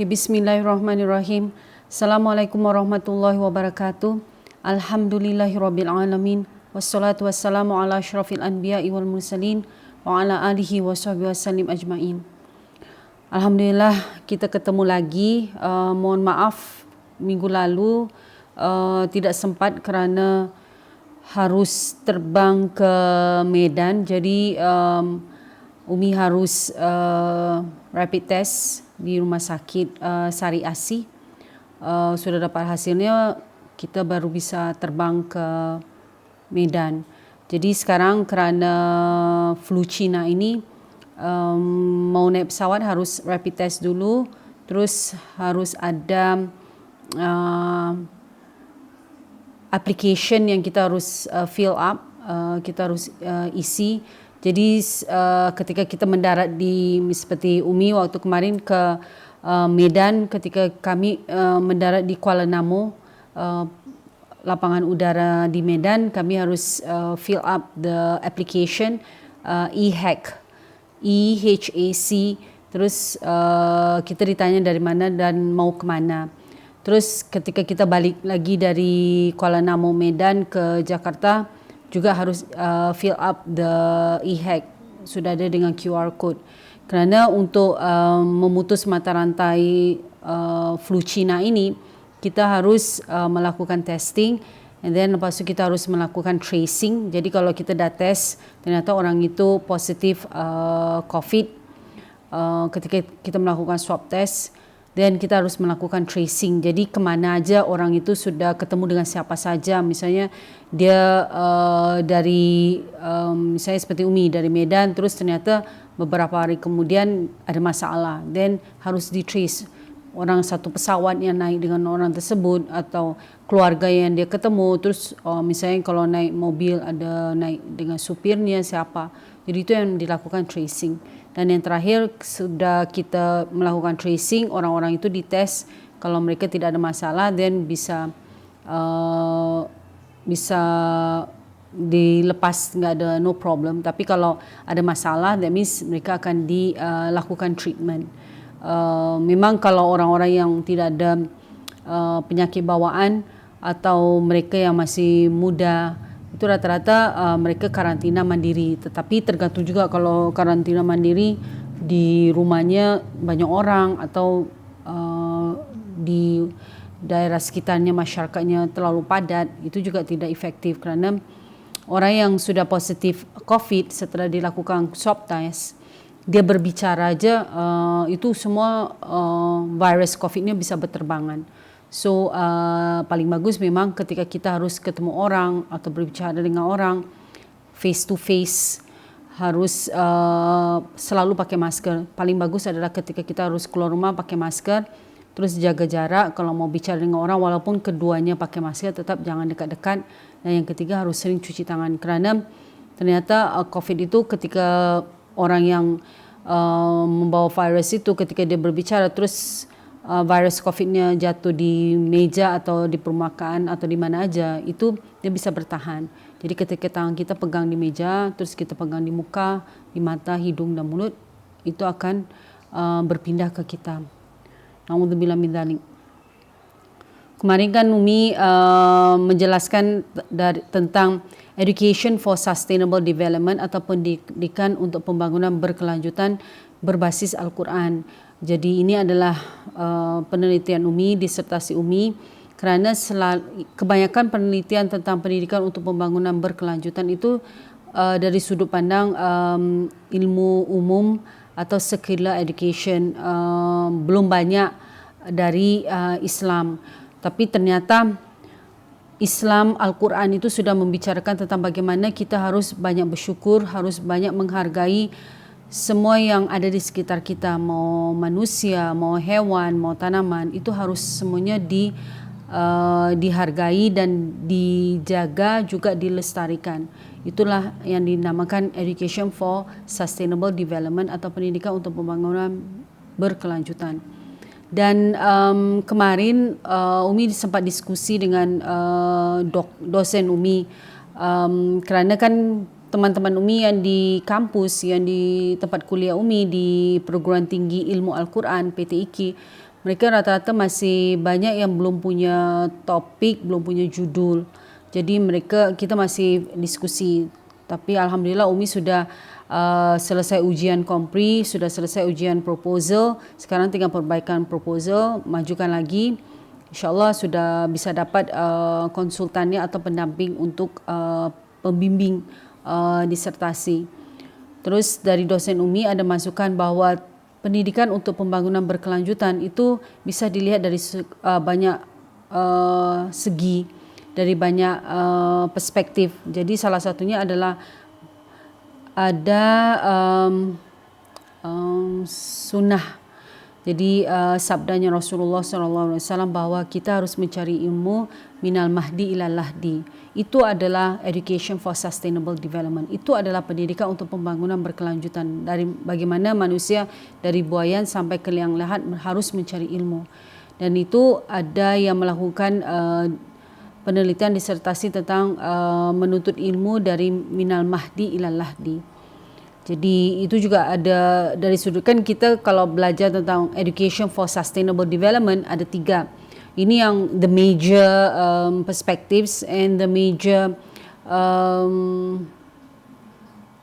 Okay, bismillahirrahmanirrahim. Assalamualaikum warahmatullahi wabarakatuh. Alhamdulillahirabbil alamin. Wassalatu wassalamu ala asyrafil anbiya'i wal mursalin wa ala alihi washabbihi wasallim ajmain. Alhamdulillah kita ketemu lagi. Mohon maaf minggu lalu tidak sempat kerana harus terbang ke Medan. Jadi Umi harus rapid test di rumah sakit Sari Asih. Sudah dapat hasilnya, kita baru bisa terbang ke Medan. Jadi sekarang kerana flu Cina ini, mau naik pesawat harus rapid test dulu, terus harus ada application yang kita harus fill up, kita harus isi. Jadi ketika kita mendarat di, seperti Umi waktu kemarin ke Medan, ketika kami mendarat di Kuala Namu, lapangan udara di Medan, kami harus fill up the application EHAC, EHAC. Terus kita ditanya dari mana dan mau ke mana. Terus ketika kita balik lagi dari Kuala Namu Medan ke Jakarta, juga harus fill up the EHAC, sudah ada dengan QR code. Kerana untuk memutus mata rantai flu Cina ini, kita harus melakukan testing, and then lepas tu kita harus melakukan tracing. Jadi kalau kita dah test, ternyata orang itu positif COVID, ketika kita melakukan swab test, dan kita harus melakukan tracing. Jadi kemana aja orang itu sudah ketemu dengan siapa saja. Misalnya dia dari misalnya seperti Umi dari Medan, terus ternyata beberapa hari kemudian ada masalah, then harus di-trace orang satu pesawat yang naik dengan orang tersebut atau keluarga yang dia ketemu. Terus misalnya kalau naik mobil ada naik dengan supirnya siapa. Jadi itu yang dilakukan tracing. Dan yang terakhir, sudah kita melakukan tracing, orang-orang itu dites. Kalau mereka tidak ada masalah, then bisa dilepas, nggak ada, no problem. Tapi kalau ada masalah, that means mereka akan dilakukan treatment. Memang kalau orang-orang yang tidak ada penyakit bawaan atau mereka yang masih muda, itu rata-rata mereka karantina mandiri. Tetapi tergantung juga, kalau karantina mandiri di rumahnya banyak orang atau di daerah sekitarnya masyarakatnya terlalu padat, itu juga tidak efektif. Kerana orang yang sudah positif COVID setelah dilakukan swab test, dia berbicara aja, itu semua virus COVID-nya bisa berterbangan. So paling bagus memang ketika kita harus ketemu orang atau berbicara dengan orang face to face, harus selalu pakai masker. Paling bagus adalah ketika kita harus keluar rumah pakai masker, terus jaga jarak. Kalau mau bicara dengan orang, walaupun keduanya pakai masker, tetap jangan dekat-dekat. Dan yang ketiga, harus sering cuci tangan. Kerana ternyata COVID itu ketika orang yang membawa virus itu, ketika dia berbicara, terus virus COVID-nya jatuh di meja atau di permukaan atau di mana aja, itu dia bisa bertahan. Jadi ketika tangan kita pegang di meja, terus kita pegang di muka, di mata, hidung dan mulut, itu akan berpindah ke kita. Na'udzubillah min dzalik. Kemarin kan Umi menjelaskan tentang Education for Sustainable Development atau pendidikan untuk pembangunan berkelanjutan berbasis Al-Quran. Jadi ini adalah penelitian Umi, disertasi Umi, kerana kebanyakan penelitian tentang pendidikan untuk pembangunan berkelanjutan itu dari sudut pandang ilmu umum atau secular education, belum banyak dari Islam. Tapi ternyata Islam, Al-Quran itu sudah membicarakan tentang bagaimana kita harus banyak bersyukur, harus banyak menghargai semua yang ada di sekitar kita, mau manusia, mau hewan, mau tanaman, itu harus semuanya dihargai dan dijaga, juga dilestarikan. Itulah yang dinamakan Education for Sustainable Development atau pendidikan untuk pembangunan berkelanjutan. Dan kemarin Umi sempat diskusi dengan dosen Umi, kerana kan teman-teman Umi yang di kampus, yang di tempat kuliah Umi di Perguruan Tinggi Ilmu Al-Quran PTIQ, mereka rata-rata masih banyak yang belum punya topik, belum punya judul. Jadi kita masih diskusi. Tapi alhamdulillah Umi sudah selesai ujian kompri, sudah selesai ujian proposal. Sekarang tinggal perbaikan proposal, majukan lagi. InsyaAllah sudah bisa dapat konsultannya atau pendamping untuk pembimbing disertasi. Terus dari dosen Umi ada masukan bahawa pendidikan untuk pembangunan berkelanjutan itu bisa dilihat dari banyak segi, dari banyak perspektif. Jadi salah satunya adalah ada sunnah. Jadi sabdanya Rasulullah SAW bahawa kita harus mencari ilmu minal mahdi ilal lahdi. Itu adalah education for sustainable development. Itu adalah pendidikan untuk pembangunan berkelanjutan. Dari bagaimana manusia dari buayan sampai ke liang lahat harus mencari ilmu. Dan itu ada yang melakukan penelitian disertasi tentang menuntut ilmu dari minal mahdi ilal lahdi. Jadi itu juga ada dari sudut, kan kita kalau belajar tentang education for sustainable development ada 3. Ini yang the major perspectives and the major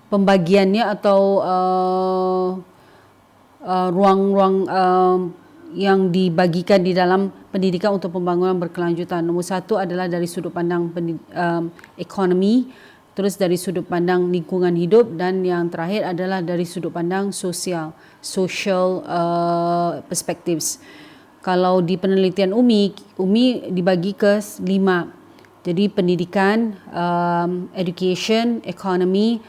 pembagiannya atau ruang-ruang yang dibagikan di dalam pendidikan untuk pembangunan berkelanjutan. Nombor 1 adalah dari sudut pandang ekonomi, terus dari sudut pandang lingkungan hidup, dan yang terakhir adalah dari sudut pandang social perspectives. Kalau di penelitian Umi dibagi ke 5. Jadi pendidikan, education, economy,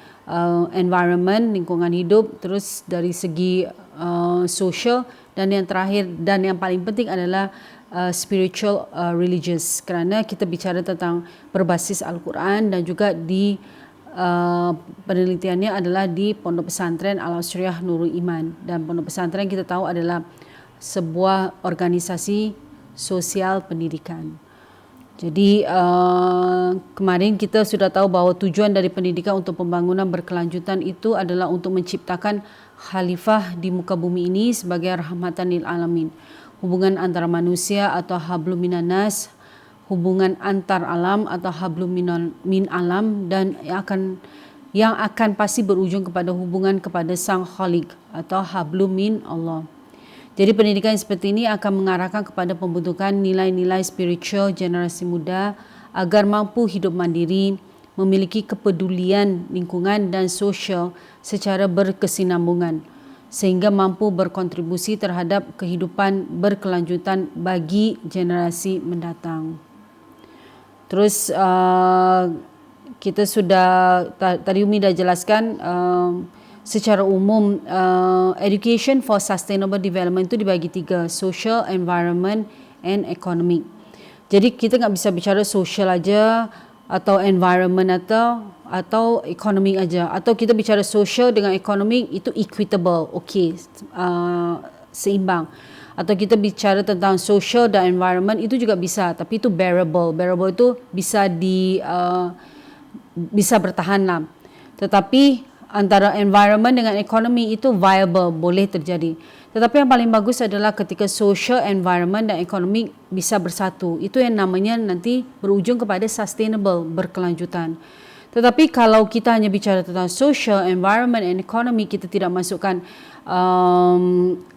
environment, lingkungan hidup, terus dari segi social, dan yang terakhir dan yang paling penting adalah spiritual religious, kerana kita bicara tentang berbasis Al-Quran, dan juga di penelitiannya adalah di Pondok Pesantren Al-Asriyah Nurul Iman. Dan Pondok Pesantren kita tahu adalah sebuah organisasi sosial pendidikan. Jadi kemarin kita sudah tahu bahawa tujuan dari pendidikan untuk pembangunan berkelanjutan itu adalah untuk menciptakan khalifah di muka bumi ini sebagai rahmatan lil alamin. Hubungan antara manusia atau hablum minan nas, hubungan antar alam atau hablum min alam, dan yang akan pasti berujung kepada hubungan kepada Sang Khalik atau hablum min Allah. Jadi pendidikan seperti ini akan mengarahkan kepada pembentukan nilai-nilai spiritual generasi muda agar mampu hidup mandiri, memiliki kepedulian lingkungan dan sosial secara berkesinambungan, sehingga mampu berkontribusi terhadap kehidupan berkelanjutan bagi generasi mendatang. Terus kita sudah, tadi Umi dah jelaskan secara umum education for sustainable development itu dibagi 3, social, environment and economic. Jadi kita tak bisa bicara social aja atau environment atau economic aja, atau kita bicara social dengan economic itu equitable, okey, seimbang. Atau kita bicara tentang social dan environment itu juga bisa, tapi itu bearable. Bearable itu bisa bisa bertahan lah. Tetapi antara environment dengan ekonomi itu viable, boleh terjadi. Tetapi yang paling bagus adalah ketika social, environment dan ekonomi bisa bersatu. Itu yang namanya nanti berujung kepada sustainable, berkelanjutan. Tetapi kalau kita hanya bicara tentang social, environment and economy, kita tidak masukkan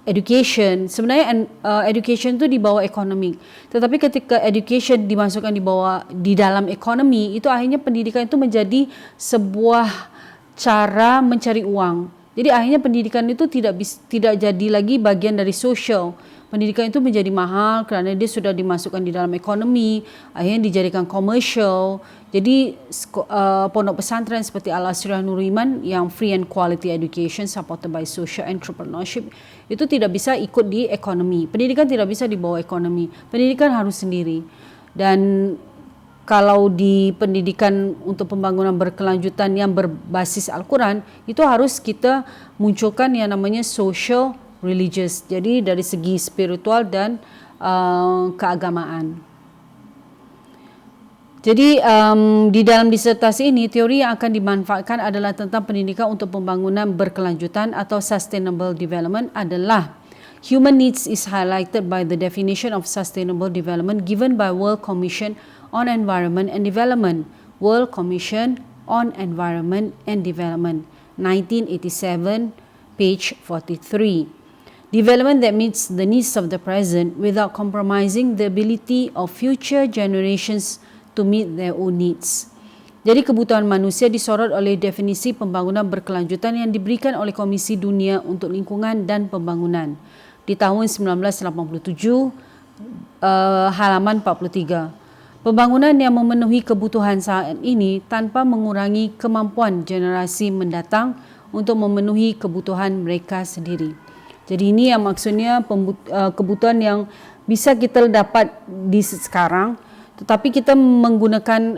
education. Sebenarnya education itu di bawah ekonomi. Tetapi ketika education dimasukkan di dalam ekonomi, itu akhirnya pendidikan itu menjadi sebuah cara mencari uang. Jadi akhirnya pendidikan itu tidak jadi lagi bagian dari social. Pendidikan itu menjadi mahal kerana dia sudah dimasukkan di dalam ekonomi, akhirnya dijadikan commercial. Jadi pondok pesantren seperti Al-Asriyah Nurul Iman yang free and quality education supported by social entrepreneurship itu tidak bisa ikut di ekonomi. Pendidikan tidak bisa di bawah ekonomi. Pendidikan harus sendiri. Dan kalau di pendidikan untuk pembangunan berkelanjutan yang berbasis Al-Quran, itu harus kita munculkan yang namanya social religious. Jadi dari segi spiritual dan keagamaan. Jadi di dalam disertasi ini, teori yang akan dimanfaatkan adalah tentang pendidikan untuk pembangunan berkelanjutan atau sustainable development adalah Human needs is highlighted by the definition of sustainable development given by World Commission on Environment and Development. World Commission on Environment and Development, 1987, page 43. Development that meets the needs of the present without compromising the ability of future generations to meet their own needs. Jadi kebutuhan manusia disorot oleh definisi pembangunan berkelanjutan yang diberikan oleh Komisi Dunia untuk Lingkungan dan Pembangunan di tahun 1987, halaman 43. Pembangunan yang memenuhi kebutuhan saat ini tanpa mengurangi kemampuan generasi mendatang untuk memenuhi kebutuhan mereka sendiri. Jadi ini yang maksudnya kebutuhan yang bisa kita dapat di sekarang, tetapi kita menggunakan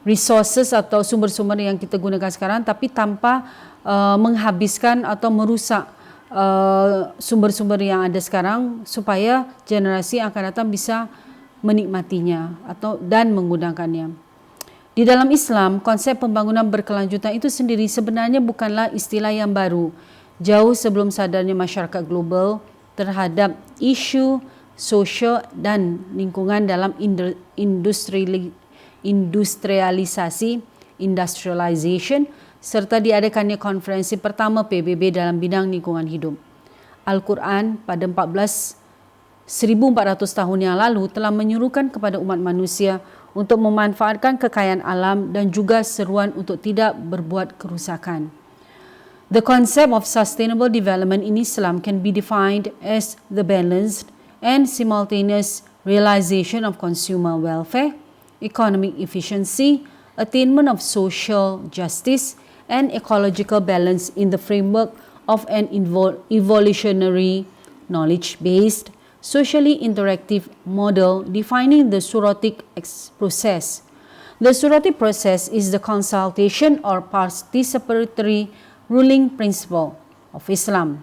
resources atau sumber-sumber yang kita gunakan sekarang tapi tanpa menghabiskan atau merusak sumber-sumber yang ada sekarang supaya generasi yang akan datang bisa menikmatinya dan menggunakannya. Di dalam Islam, konsep pembangunan berkelanjutan itu sendiri sebenarnya bukanlah istilah yang baru. Jauh sebelum sadarnya masyarakat global terhadap isu sosial dan lingkungan dalam industrialisasi, industrialization, serta diadakannya konferensi pertama PBB dalam bidang lingkungan hidup. Al-Quran pada 1400 tahun yang lalu telah menyuruhkan kepada umat manusia untuk memanfaatkan kekayaan alam dan juga seruan untuk tidak berbuat kerusakan. The concept of sustainable development in Islam can be defined as the balanced and simultaneous realization of consumer welfare, economic efficiency, attainment of social justice, and ecological balance in the framework of an evolutionary, knowledge-based, socially interactive model defining the Suratic process. The Suratic process is the consultation or participatory ruling principle of Islam.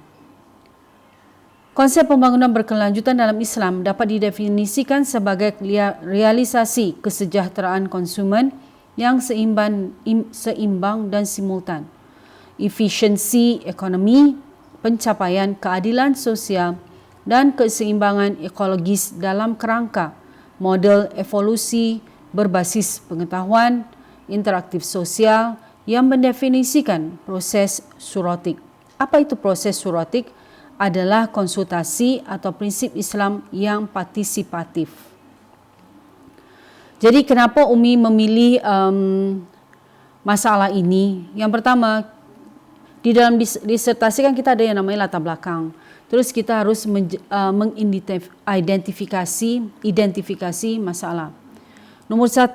Konsep pembangunan berkelanjutan dalam Islam dapat didefinisikan sebagai realisasi kesejahteraan konsumen yang seimbang dan simultan, efisiensi ekonomi, pencapaian keadilan sosial, dan keseimbangan ekologis dalam kerangka model evolusi berbasis pengetahuan, interaktif sosial yang mendefinisikan proses suratik. Apa itu proses suratik? Adalah konsultasi atau prinsip Islam yang partisipatif. Jadi kenapa Umi memilih masalah ini? Yang pertama, di dalam disertasi kan kita ada yang namanya latar belakang. Terus kita harus identifikasi masalah. Nomor 1,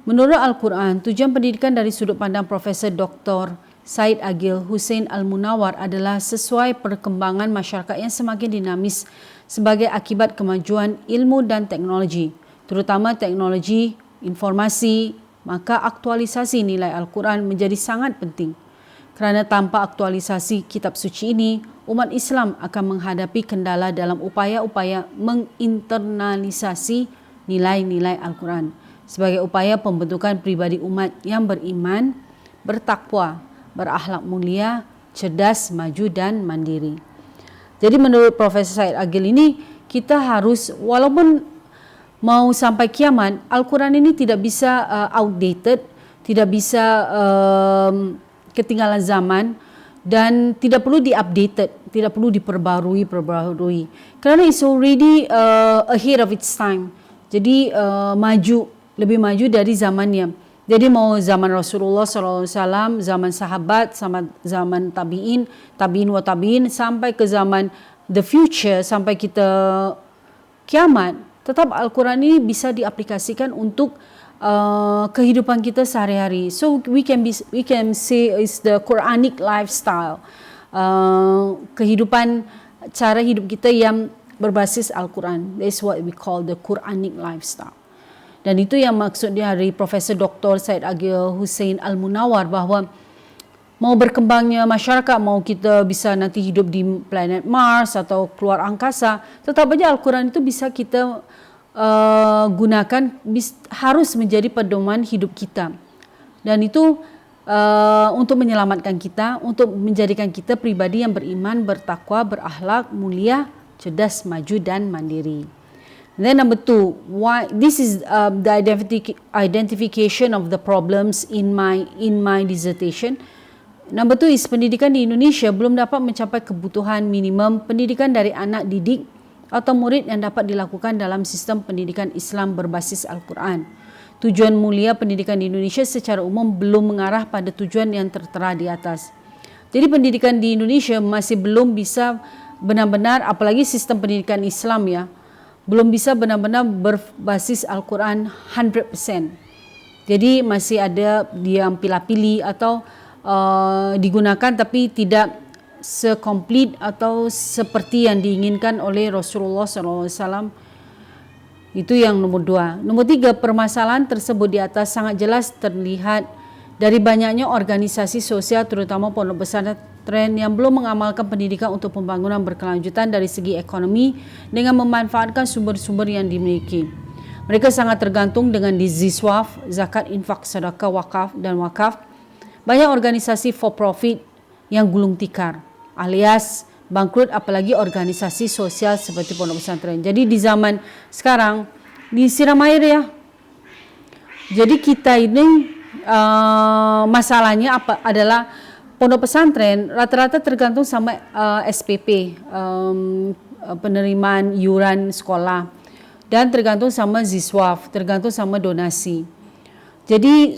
menurut Al-Quran, tujuan pendidikan dari sudut pandang Profesor Dr. Said Agil Hussein Al-Munawar adalah sesuai perkembangan masyarakat yang semakin dinamis sebagai akibat kemajuan ilmu dan teknologi, terutama teknologi informasi, maka aktualisasi nilai Al-Quran menjadi sangat penting. Kerana tanpa aktualisasi kitab suci ini, umat Islam akan menghadapi kendala dalam upaya-upaya menginternalisasi nilai-nilai Al-Quran sebagai upaya pembentukan pribadi umat yang beriman, bertakwa, berakhlak mulia, cerdas, maju dan mandiri. Jadi menurut Profesor Said Agil ini, kita harus walaupun mau sampai kiamat, Al-Quran ini tidak bisa outdated, tidak bisa ketinggalan zaman dan tidak perlu di-updated, tidak perlu diperbarui. Kerana it's already ahead of its time. Jadi lebih maju dari zamannya. Jadi mau zaman Rasulullah SAW, zaman sahabat, zaman tabi'in sampai ke zaman the future, sampai kita kiamat, tetap Al-Quran ini bisa diaplikasikan untuk kehidupan kita sehari-hari. So we can say it's the Quranic lifestyle. Kehidupan, cara hidup kita yang berbasis Al-Quran. That's what we call the Quranic lifestyle. Dan itu yang maksudnya dari Profesor Dr. Said Agil Hussein Al-Munawar, bahawa mau berkembangnya masyarakat, mau kita bisa nanti hidup di planet Mars atau keluar angkasa, tetap saja Al-Quran itu bisa kita gunakan, harus menjadi pedoman hidup kita. Dan itu untuk menyelamatkan kita, untuk menjadikan kita pribadi yang beriman, bertakwa, berakhlak, mulia, cerdas, maju dan mandiri. Then number 2, why this is the identification of the problems in my dissertation. Number 2 is pendidikan di Indonesia belum dapat mencapai kebutuhan minimum pendidikan dari anak didik atau murid yang dapat dilakukan dalam sistem pendidikan Islam berbasis Al-Quran. Tujuan mulia pendidikan di Indonesia secara umum belum mengarah pada tujuan yang tertera di atas. Jadi pendidikan di Indonesia masih belum bisa benar-benar, apalagi sistem pendidikan Islam ya, belum bisa benar-benar berbasis Al-Quran 100%. Jadi masih ada yang pilih-pilih atau digunakan tapi tidak sekomplit atau seperti yang diinginkan oleh Rasulullah SAW. Itu yang nomor 2. Nomor 3, permasalahan tersebut di atas sangat jelas terlihat dari banyaknya organisasi sosial terutama pondok pesantren yang belum mengamalkan pendidikan untuk pembangunan berkelanjutan dari segi ekonomi dengan memanfaatkan sumber-sumber yang dimiliki. Mereka sangat tergantung dengan ziswaf, zakat, infak, sedekah, wakaf dan wakaf. Banyak organisasi for profit yang gulung tikar alias bangkrut, apalagi organisasi sosial seperti pondok pesantren. Jadi di zaman sekarang disiram air ya. Jadi kita ini masalahnya apa adalah pondok pesantren rata-rata tergantung sama SPP, penerimaan iuran sekolah, dan tergantung sama ziswaf, tergantung sama donasi. Jadi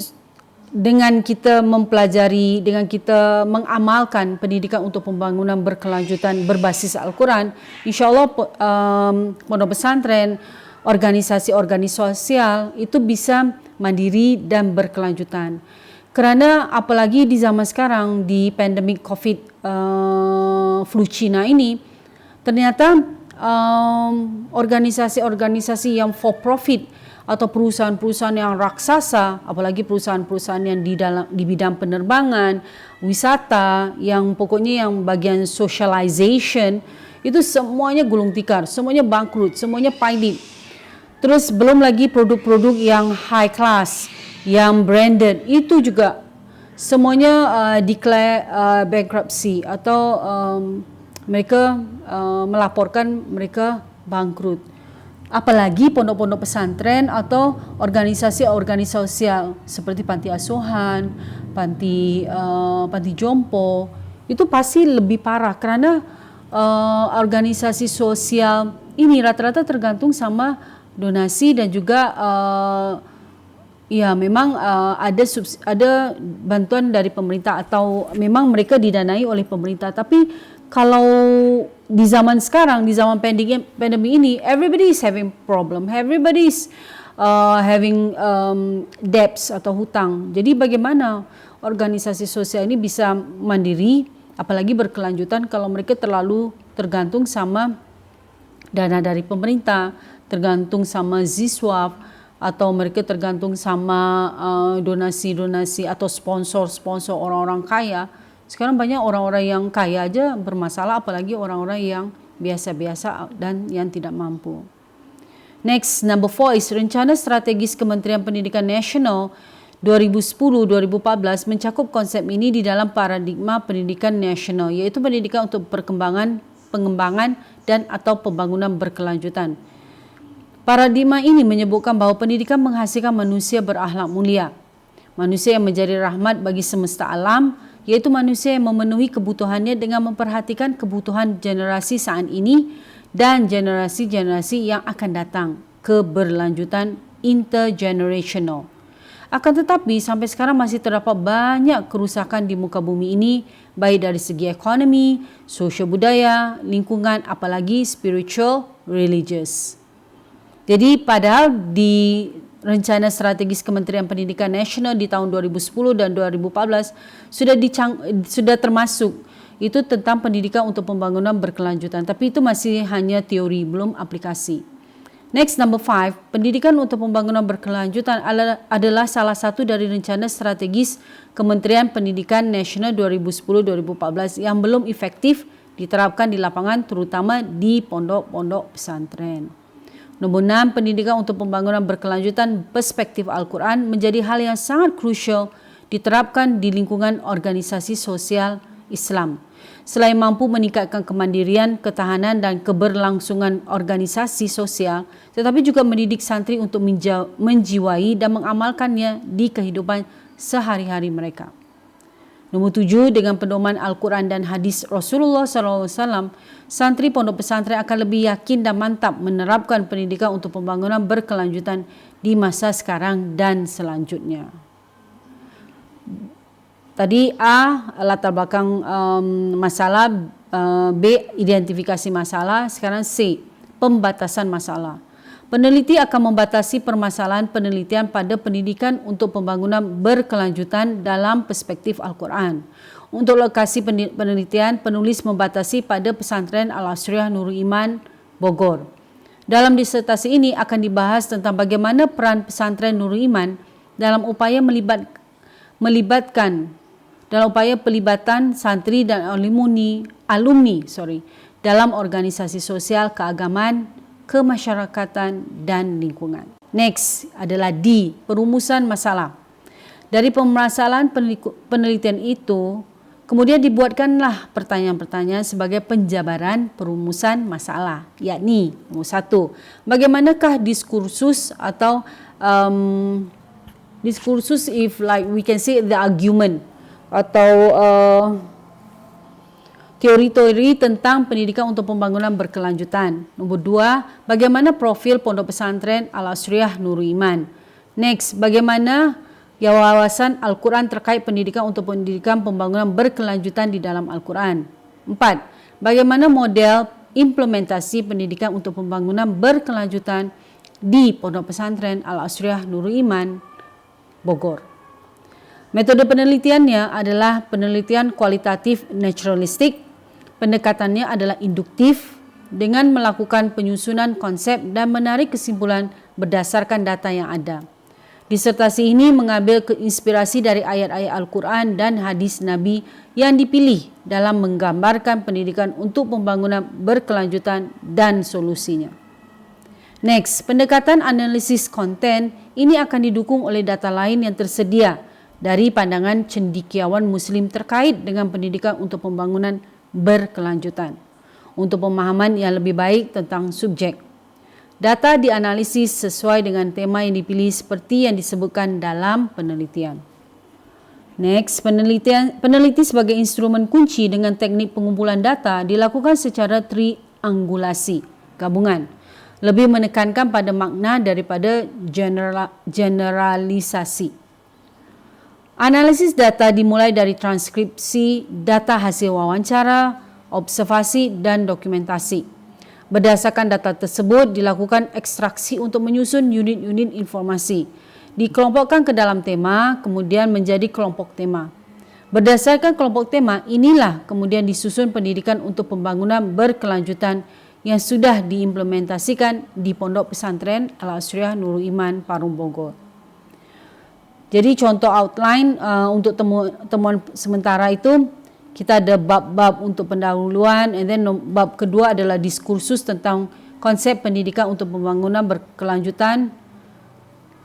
dengan kita mempelajari, dengan kita mengamalkan pendidikan untuk pembangunan berkelanjutan berbasis Al-Quran, insyaAllah pondok pesantren, organisasi-organisasi sosial itu bisa mandiri dan berkelanjutan. Kerana apalagi di zaman sekarang, di pandemik COVID flu Cina ini, ternyata organisasi-organisasi yang for profit atau perusahaan-perusahaan yang raksasa, apalagi perusahaan-perusahaan yang di bidang penerbangan, wisata, yang pokoknya yang bagian socialization, itu semuanya gulung tikar, semuanya bangkrut, semuanya pailit. Terus belum lagi produk-produk yang high class, yang branded, itu juga semuanya declare bankruptcy atau mereka melaporkan mereka bangkrut. Apalagi pondok-pondok pesantren atau organisasi-organisasi sosial seperti panti asuhan, panti jompo, itu pasti lebih parah kerana organisasi sosial ini rata-rata tergantung sama donasi dan juga ya memang ada bantuan dari pemerintah atau memang mereka didanai oleh pemerintah. Tapi kalau di zaman sekarang, di zaman pandemi ini, everybody is having problem, everybody is having debts atau hutang. Jadi bagaimana organisasi sosial ini bisa mandiri, apalagi berkelanjutan kalau mereka terlalu tergantung sama dana dari pemerintah, tergantung sama ziswaf, atau mereka tergantung sama donasi-donasi atau sponsor-sponsor orang-orang kaya. Sekarang banyak orang-orang yang kaya aja bermasalah, apalagi orang-orang yang biasa-biasa dan yang tidak mampu. Next, number 4 is rencana strategis Kementerian Pendidikan Nasional 2010-2014 mencakup konsep ini di dalam paradigma pendidikan nasional, iaitu pendidikan untuk pengembangan dan atau pembangunan berkelanjutan. Paradigma ini menyebutkan bahawa pendidikan menghasilkan manusia berakhlak mulia, manusia yang menjadi rahmat bagi semesta alam, iaitu manusia yang memenuhi kebutuhannya dengan memperhatikan kebutuhan generasi saat ini dan generasi-generasi yang akan datang, keberlanjutan intergenerational. Akan tetapi sampai sekarang masih terdapat banyak kerusakan di muka bumi ini, baik dari segi ekonomi, sosial budaya, lingkungan, apalagi spiritual, religious. Jadi padahal di rencana strategis Kementerian Pendidikan Nasional di tahun 2010 dan 2014 sudah termasuk itu tentang pendidikan untuk pembangunan berkelanjutan, tapi itu masih hanya teori, belum aplikasi. Next, number 5, pendidikan untuk pembangunan berkelanjutan adalah salah satu dari rencana strategis Kementerian Pendidikan Nasional 2010-2014 yang belum efektif diterapkan di lapangan, terutama di pondok-pondok pesantren. Nombor 6, pendidikan untuk pembangunan berkelanjutan perspektif Al-Quran menjadi hal yang sangat krusial diterapkan di lingkungan organisasi sosial Islam. Selain mampu meningkatkan kemandirian, ketahanan dan keberlangsungan organisasi sosial, tetapi juga mendidik santri untuk menjiwai dan mengamalkannya di kehidupan sehari-hari mereka. Nombor 7, dengan pedoman Al-Quran dan hadis Rasulullah SAW, santri pondok pesantren akan lebih yakin dan mantap menerapkan pendidikan untuk pembangunan berkelanjutan di masa sekarang dan selanjutnya. Tadi A, latar belakang masalah, B, identifikasi masalah. Sekarang C, pembatasan masalah. Peneliti akan membatasi permasalahan penelitian pada pendidikan untuk pembangunan berkelanjutan dalam perspektif Al-Quran. Untuk lokasi penelitian, penulis membatasi pada pesantren Al-Asriyah Nurul Iman, Bogor. Dalam disertasi ini akan dibahas tentang bagaimana peran pesantren Nurul Iman dalam upaya pelibatan santri dan alumni dalam organisasi sosial, keagamaan, kemasyarakatan dan lingkungan. Next adalah D, perumusan masalah. Dari permasalahan penelitian itu, kemudian dibuatkanlah pertanyaan-pertanyaan sebagai penjabaran perumusan masalah, yakni nomor 1, bagaimanakah diskursus atau diskursus, if like we can say the argument atau teori-teori tentang pendidikan untuk pembangunan berkelanjutan. Nombor 2, bagaimana profil pondok pesantren Al-Asriyah Nurul Iman. Next, bagaimana wawasan Al-Quran terkait pendidikan untuk pendidikan pembangunan berkelanjutan di dalam Al-Quran. 4, bagaimana model implementasi pendidikan untuk pembangunan berkelanjutan di pondok pesantren Al-Asriyah Nurul Iman, Bogor. Metode penelitiannya adalah penelitian kualitatif naturalistik. Pendekatannya adalah induktif dengan melakukan penyusunan konsep dan menarik kesimpulan berdasarkan data yang ada. Disertasi ini mengambil inspirasi dari ayat-ayat Al-Quran dan hadis Nabi yang dipilih dalam menggambarkan pendidikan untuk pembangunan berkelanjutan dan solusinya. Next, pendekatan analisis konten ini akan didukung oleh data lain yang tersedia dari pandangan cendekiawan Muslim terkait dengan pendidikan untuk pembangunan berkelanjutan untuk pemahaman yang lebih baik tentang subjek. Data dianalisis sesuai dengan tema yang dipilih seperti yang disebutkan dalam penelitian. Next, peneliti sebagai instrumen kunci dengan teknik pengumpulan data dilakukan secara triangulasi, gabungan, lebih menekankan pada makna daripada generalisasi. Analisis data dimulai dari transkripsi data hasil wawancara, observasi dan dokumentasi. Berdasarkan data tersebut dilakukan ekstraksi untuk menyusun unit-unit informasi. Dikelompokkan ke dalam tema, kemudian menjadi kelompok tema. Berdasarkan kelompok tema, inilah kemudian disusun pendidikan untuk pembangunan berkelanjutan yang sudah diimplementasikan di Pondok Pesantren Al-Asriyah Nurul Iman, Parung, Bogor. Jadi contoh outline untuk temuan sementara itu, kita ada bab-bab untuk pendahuluan, and then bab kedua adalah diskursus tentang konsep pendidikan untuk pembangunan berkelanjutan.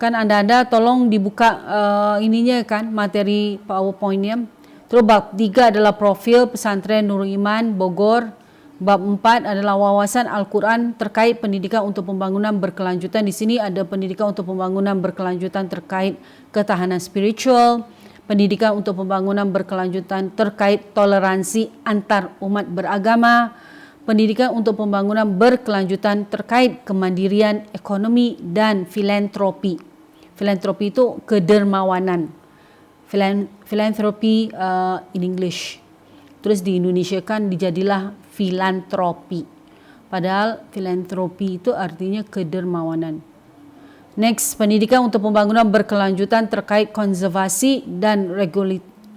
Kan anda tolong dibuka ininya kan, materi PowerPoint-nya. Terus bab 3 adalah profil pesantren Nurul Iman, Bogor. Bab 4 adalah wawasan Al-Quran terkait pendidikan untuk pembangunan berkelanjutan. Di sini ada pendidikan untuk pembangunan berkelanjutan terkait ketahanan spiritual, pendidikan untuk pembangunan berkelanjutan terkait toleransi antar umat beragama, pendidikan untuk pembangunan berkelanjutan terkait kemandirian ekonomi dan filantropi. Filantropi itu kedermawanan. Philanthropy in English. Terus di Indonesia kan dijadilah filantropi. Padahal filantropi itu artinya kedermawanan. Next, pendidikan untuk pembangunan berkelanjutan terkait konservasi dan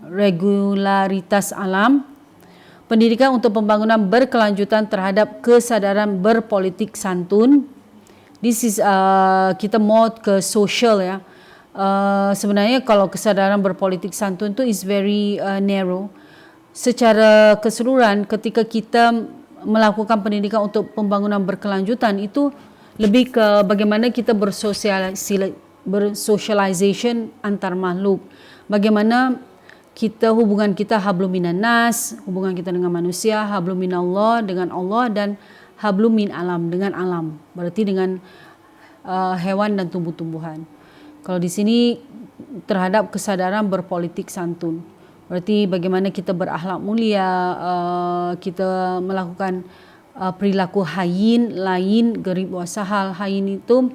regularitas alam. Pendidikan untuk pembangunan berkelanjutan terhadap kesadaran berpolitik santun. This is kita more ke social ya. Sebenarnya kalau kesadaran berpolitik santun itu is very narrow. Secara keseluruhan ketika kita melakukan pendidikan untuk pembangunan berkelanjutan itu lebih ke bagaimana kita bersocialization antar makhluk. bagaimana hubungan kita hablum minan nas, hubungan kita dengan manusia, hablum minallah dengan Allah, dan hablum min alam dengan alam. Berarti dengan hewan dan tumbuh-tumbuhan. Kalau di sini terhadap kesadaran berpolitik santun. Berarti bagaimana kita berakhlak mulia, kita melakukan perilaku hayyin, lain, garib wa sahal. Hayyin itu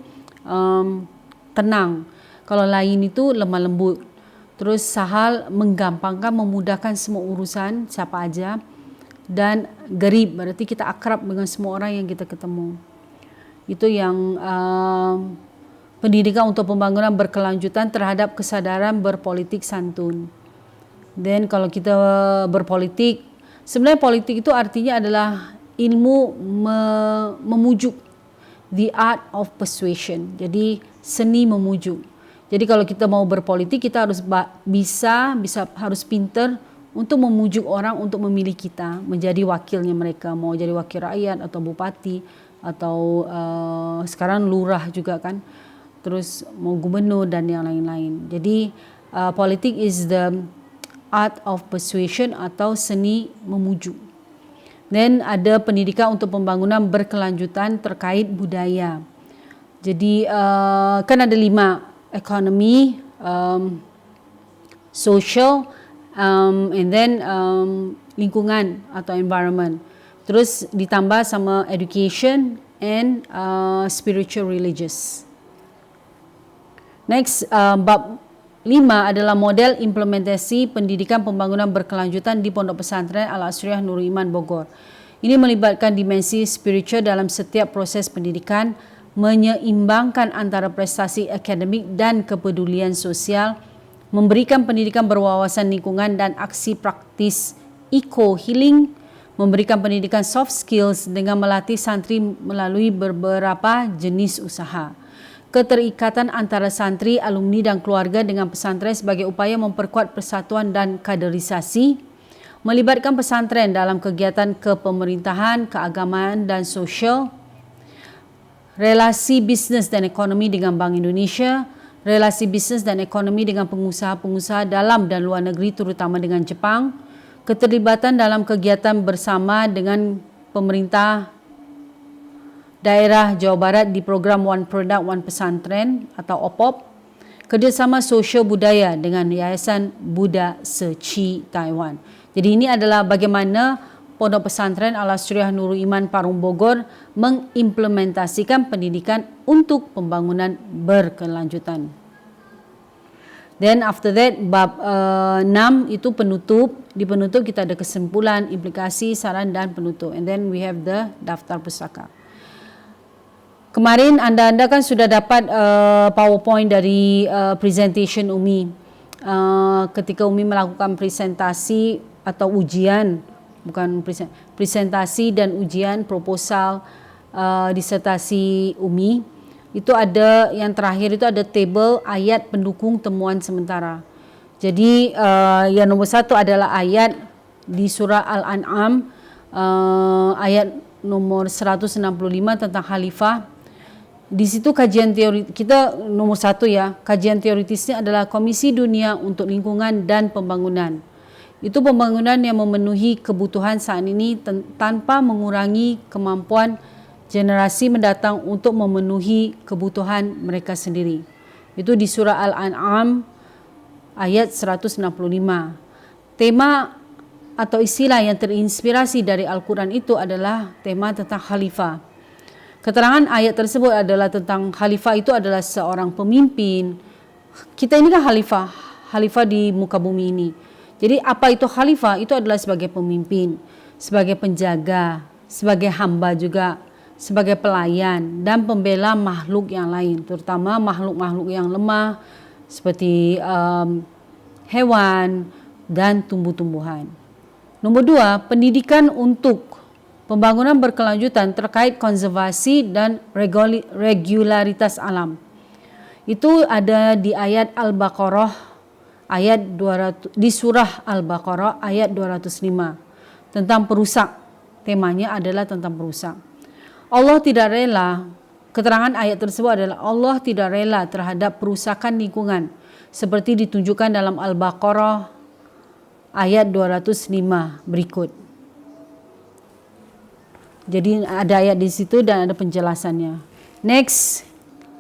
tenang. Kalau lain itu lemah lembut. Terus sahal menggampangkan, memudahkan semua urusan siapa aja. Dan garib berarti kita akrab dengan semua orang yang kita ketemu. Itu yang pendidikan untuk pembangunan berkelanjutan terhadap kesadaran berpolitik santun. Dan kalau kita berpolitik, sebenarnya politik itu artinya adalah ilmu memujuk, the art of persuasion. Jadi seni memujuk. Jadi kalau kita mau berpolitik, kita harus harus pintar untuk memujuk orang untuk memilih kita menjadi wakilnya mereka, mau jadi wakil rakyat atau bupati atau sekarang lurah juga kan, terus mau gubernur dan yang lain-lain. Jadi politik is the art of persuasion atau seni memujuk. Dan ada pendidikan untuk pembangunan berkelanjutan terkait budaya. Jadi kan ada 5, economy, social, and then lingkungan atau environment. Terus ditambah sama education and spiritual religious. Next, bab 5 adalah model implementasi pendidikan pembangunan berkelanjutan di Pondok Pesantren Al-Asriyah Nurul Iman Bogor. Ini melibatkan dimensi spiritual dalam setiap proses pendidikan, menyeimbangkan antara prestasi akademik dan kepedulian sosial, memberikan pendidikan berwawasan lingkungan dan aksi praktis eco-healing, memberikan pendidikan soft skills dengan melatih santri melalui beberapa jenis usaha. Keterikatan antara santri, alumni dan keluarga dengan pesantren sebagai upaya memperkuat persatuan dan kaderisasi, melibatkan pesantren dalam kegiatan kepemerintahan, keagamaan dan sosial, relasi bisnes dan ekonomi dengan Bank Indonesia, relasi bisnes dan ekonomi dengan pengusaha-pengusaha dalam dan luar negeri terutama dengan Jepang, keterlibatan dalam kegiatan bersama dengan pemerintah daerah Jawa Barat di program One Product One Pesantren atau OPOP, kerjasama sosial budaya dengan Yayasan Buddha Seci Taiwan. Jadi ini adalah bagaimana Pondok Pesantren Al-Asriyah Nurul Iman Parung Bogor mengimplementasikan pendidikan untuk pembangunan berkelanjutan. Then after that, bab 6 itu penutup. Di penutup kita ada kesimpulan, implikasi, saran dan penutup. And then we have the daftar pustaka. Kemarin anda kan sudah dapat PowerPoint dari presentation Umi. Ketika Umi melakukan presentasi atau ujian, bukan presentasi dan ujian proposal disertasi Umi, itu ada yang terakhir itu ada tabel ayat pendukung temuan sementara. Jadi yang nomor 1 adalah ayat di surah Al-An'am, ayat nomor 165 tentang khalifah. Di situ kajian teori kita nomor 1 ya, kajian teoritisnya adalah Komisi Dunia untuk Lingkungan dan Pembangunan. Itu pembangunan yang memenuhi kebutuhan saat ini tanpa mengurangi kemampuan generasi mendatang untuk memenuhi kebutuhan mereka sendiri. Itu di surah Al-An'am ayat 165. Tema atau istilah yang terinspirasi dari Al-Quran itu adalah tema tentang khalifah. Keterangan ayat tersebut adalah tentang khalifah itu adalah seorang pemimpin. Kita ini kan khalifah di muka bumi ini. Jadi apa itu khalifah? Itu adalah sebagai pemimpin, sebagai penjaga, sebagai hamba juga, sebagai pelayan dan pembela makhluk yang lain, terutama makhluk-makhluk yang lemah seperti hewan dan tumbuh-tumbuhan. Nomor 2, pendidikan untuk pembangunan berkelanjutan terkait konservasi dan regularitas alam. Itu ada di ayat Al-Baqarah ayat 200, di surah Al-Baqarah ayat 205 tentang perusak. Temanya adalah tentang perusak. Allah tidak rela keterangan ayat tersebut adalah Allah tidak rela terhadap perusakan lingkungan seperti ditunjukkan dalam Al-Baqarah ayat 205 berikut. Jadi ada ayat di situ dan ada penjelasannya. Next,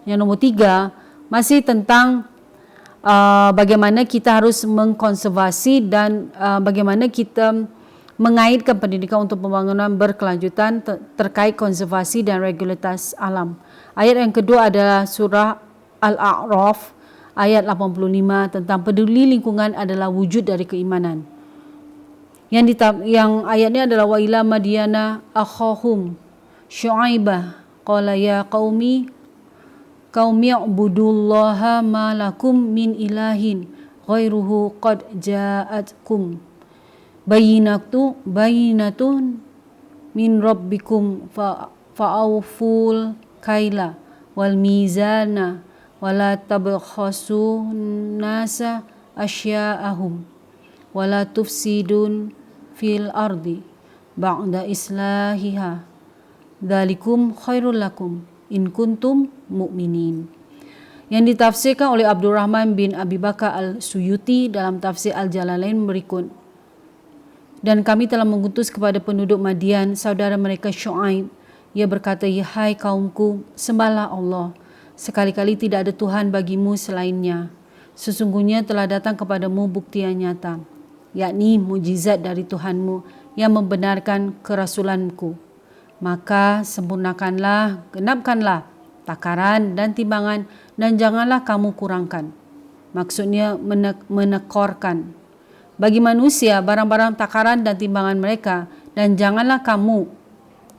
yang nombor 3 masih tentang bagaimana kita harus mengkonservasi dan bagaimana kita mengaitkan pendidikan untuk pembangunan berkelanjutan terkait konservasi dan regularitas alam. Ayat yang kedua adalah surah Al-A'raf ayat 85 tentang peduli lingkungan adalah wujud dari keimanan. Yang ayatnya adalah wa ila madyana akhahum syu'aibah qala ya qaumi ubudullaha ma lakum min ilahin ghairuhu qad ja'atkum bayinatun min rabbikum fa'awful kaila wal mizana wala tabkhasu nasa asya'ahum wala tufsidun fil ardi ba'da islahiha dzalikum khairul lakum in kuntum mu'minin. Yang ditafsirkan oleh Abdurrahman bin Abi Bakar Al-Suyuti dalam tafsir Al-Jalalain berikut. Dan kami telah mengutus kepada penduduk Madian saudara mereka Syu'aib. Ia berkata, hai kaumku, sembahlah Allah. Sekali-kali tidak ada Tuhan bagimu selainnya. Sesungguhnya telah datang kepadamu bukti yang nyata, yakni mujizat dari Tuhanmu yang membenarkan kerasulanku. Maka sempurnakanlah, genapkanlah takaran dan timbangan dan janganlah kamu kurangkan. Maksudnya menekorkan bagi manusia barang-barang takaran dan timbangan mereka, dan janganlah kamu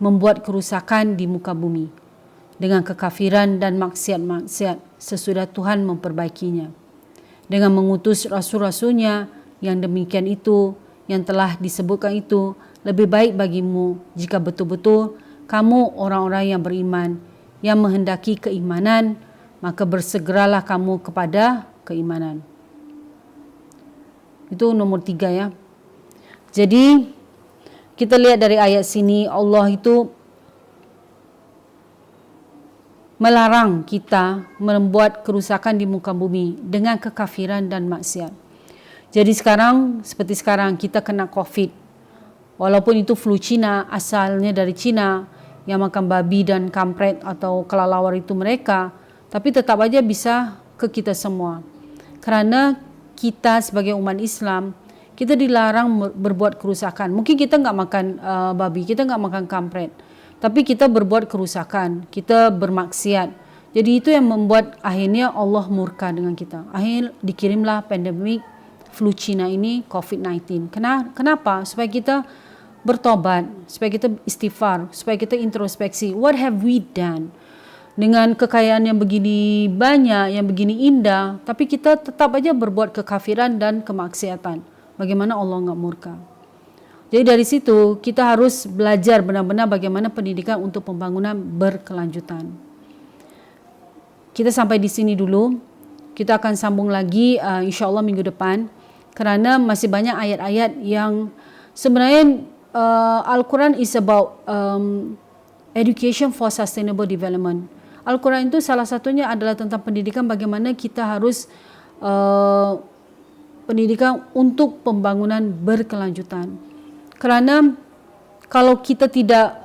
membuat kerusakan di muka bumi dengan kekafiran dan maksiat-maksiat sesudah Tuhan memperbaikinya dengan mengutus rasul-rasulnya. Yang demikian itu, yang telah disebutkan itu lebih baik bagimu jika betul-betul kamu orang-orang yang beriman yang menghendaki keimanan, maka bersegeralah kamu kepada keimanan. Itu nomor 3 ya. Jadi kita lihat dari ayat sini, Allah itu melarang kita membuat kerusakan di muka bumi dengan kekafiran dan maksiat. Jadi seperti sekarang kita kena COVID. Walaupun itu flu Cina, asalnya dari Cina, yang makan babi dan kampret atau kelelawar itu mereka, tapi tetap aja bisa ke kita semua. Karena kita sebagai umat Islam, kita dilarang berbuat kerusakan. Mungkin kita nggak makan babi, kita nggak makan kampret, tapi kita berbuat kerusakan, kita bermaksiat. Jadi itu yang membuat akhirnya Allah murka dengan kita. Akhirnya dikirimlah pandemik flu Cina ini, COVID-19. Kenapa? Supaya kita bertobat, supaya kita istighfar, supaya kita introspeksi. What have we done? Dengan kekayaan yang begini banyak, yang begini indah, tapi kita tetap aja berbuat kekafiran dan kemaksiatan. Bagaimana Allah enggak murka? Jadi dari situ kita harus belajar benar-benar bagaimana pendidikan untuk pembangunan berkelanjutan. Kita sampai di sini dulu. Kita akan sambung lagi insya-Allah minggu depan, kerana masih banyak ayat-ayat yang sebenarnya Al-Quran is about education for sustainable development. Al-Quran itu salah satunya adalah tentang pendidikan, bagaimana kita harus pendidikan untuk pembangunan berkelanjutan. Kerana kalau kita tidak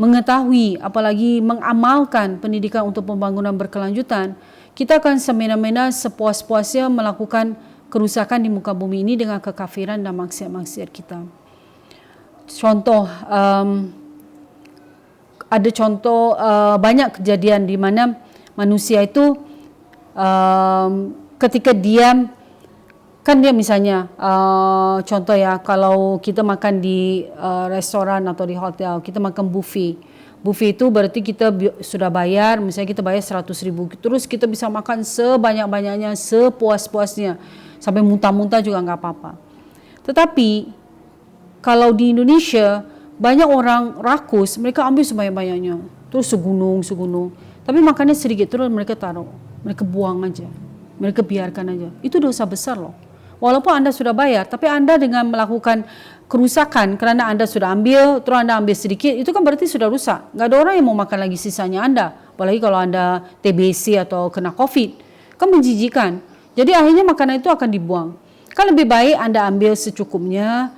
mengetahui, apalagi mengamalkan pendidikan untuk pembangunan berkelanjutan, kita akan semena-mena sepuas-puasnya melakukan kerusakan di muka bumi ini dengan kekafiran dan maksiat-maksiat kita. Contoh, ada contoh banyak kejadian di mana manusia itu ketika dia misalnya contoh ya, kalau kita makan di restoran atau di hotel, kita makan buffet. Buffet itu berarti kita sudah bayar, misalnya kita bayar 100,000, terus kita bisa makan sebanyak-banyaknya, sepuas-puasnya, sampai muntah-muntah juga nggak apa-apa. Tetapi kalau di Indonesia banyak orang rakus, mereka ambil sebanyak-banyaknya, terus segunung. Tapi makannya sedikit, terus mereka taruh, mereka buang aja, mereka biarkan aja. Itu dosa besar loh. Walaupun anda sudah bayar, tapi anda dengan melakukan kerusakan kerana anda sudah ambil, terus anda ambil sedikit, itu kan berarti sudah rusak. Nggak ada orang yang mau makan lagi sisanya anda. Apalagi kalau anda TBC atau kena COVID, kan menjijikan. Jadi akhirnya makanan itu akan dibuang. Kan lebih baik anda ambil secukupnya,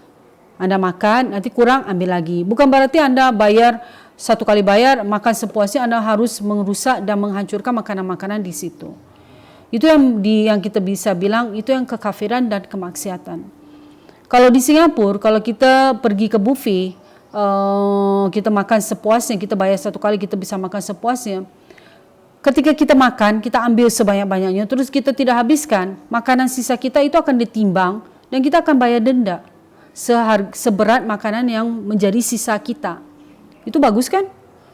anda makan, nanti kurang ambil lagi. Bukan berarti anda bayar, satu kali bayar, makan sepuasnya, anda harus merusak dan menghancurkan makanan-makanan di situ. Itu yang kita bisa bilang, itu yang kekafiran dan kemaksiatan. Kalau di Singapura, kalau kita pergi ke buffet, kita makan sepuasnya, kita bayar satu kali, kita bisa makan sepuasnya. Ketika kita makan, kita ambil sebanyak-banyaknya, terus kita tidak habiskan, makanan sisa kita itu akan ditimbang dan kita akan bayar denda seberat makanan yang menjadi sisa kita. Itu bagus kan?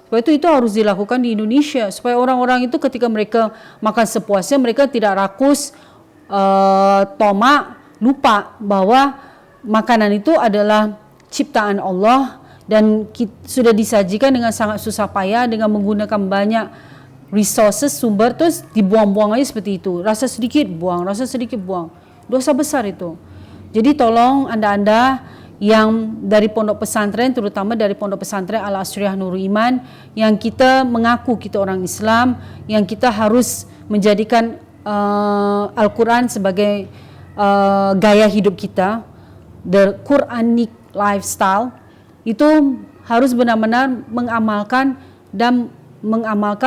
Sebab itu harus dilakukan di Indonesia, supaya orang-orang itu ketika mereka makan sepuasnya, mereka tidak rakus, tomak, lupa bahwa makanan itu adalah ciptaan Allah dan sudah disajikan dengan sangat susah payah dengan menggunakan banyak resources, sumber, terus dibuang-buang aja seperti itu. Rasa sedikit buang, rasa sedikit buang. Dosa besar itu. Jadi tolong anda-anda yang dari pondok pesantren, terutama dari pondok pesantren Al-Asriyah Nurul Iman, yang kita mengaku kita orang Islam, yang kita harus menjadikan Al-Quran sebagai gaya hidup kita, the Quranic lifestyle, itu harus benar-benar mengamalkan,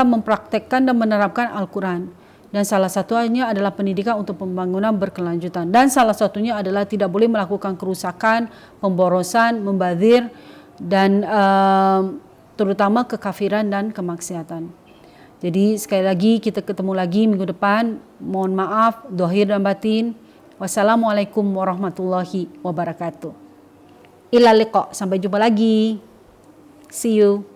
mempraktekkan dan menerapkan Al-Quran. Dan salah satunya adalah pendidikan untuk pembangunan berkelanjutan. Dan salah satunya adalah tidak boleh melakukan kerusakan, pemborosan, membazir, dan terutama kekafiran dan kemaksiatan. Jadi sekali lagi kita ketemu lagi minggu depan. Mohon maaf, zahir dan batin. Wassalamualaikum warahmatullahi wabarakatuh. Ila liqa, sampai jumpa lagi. See you.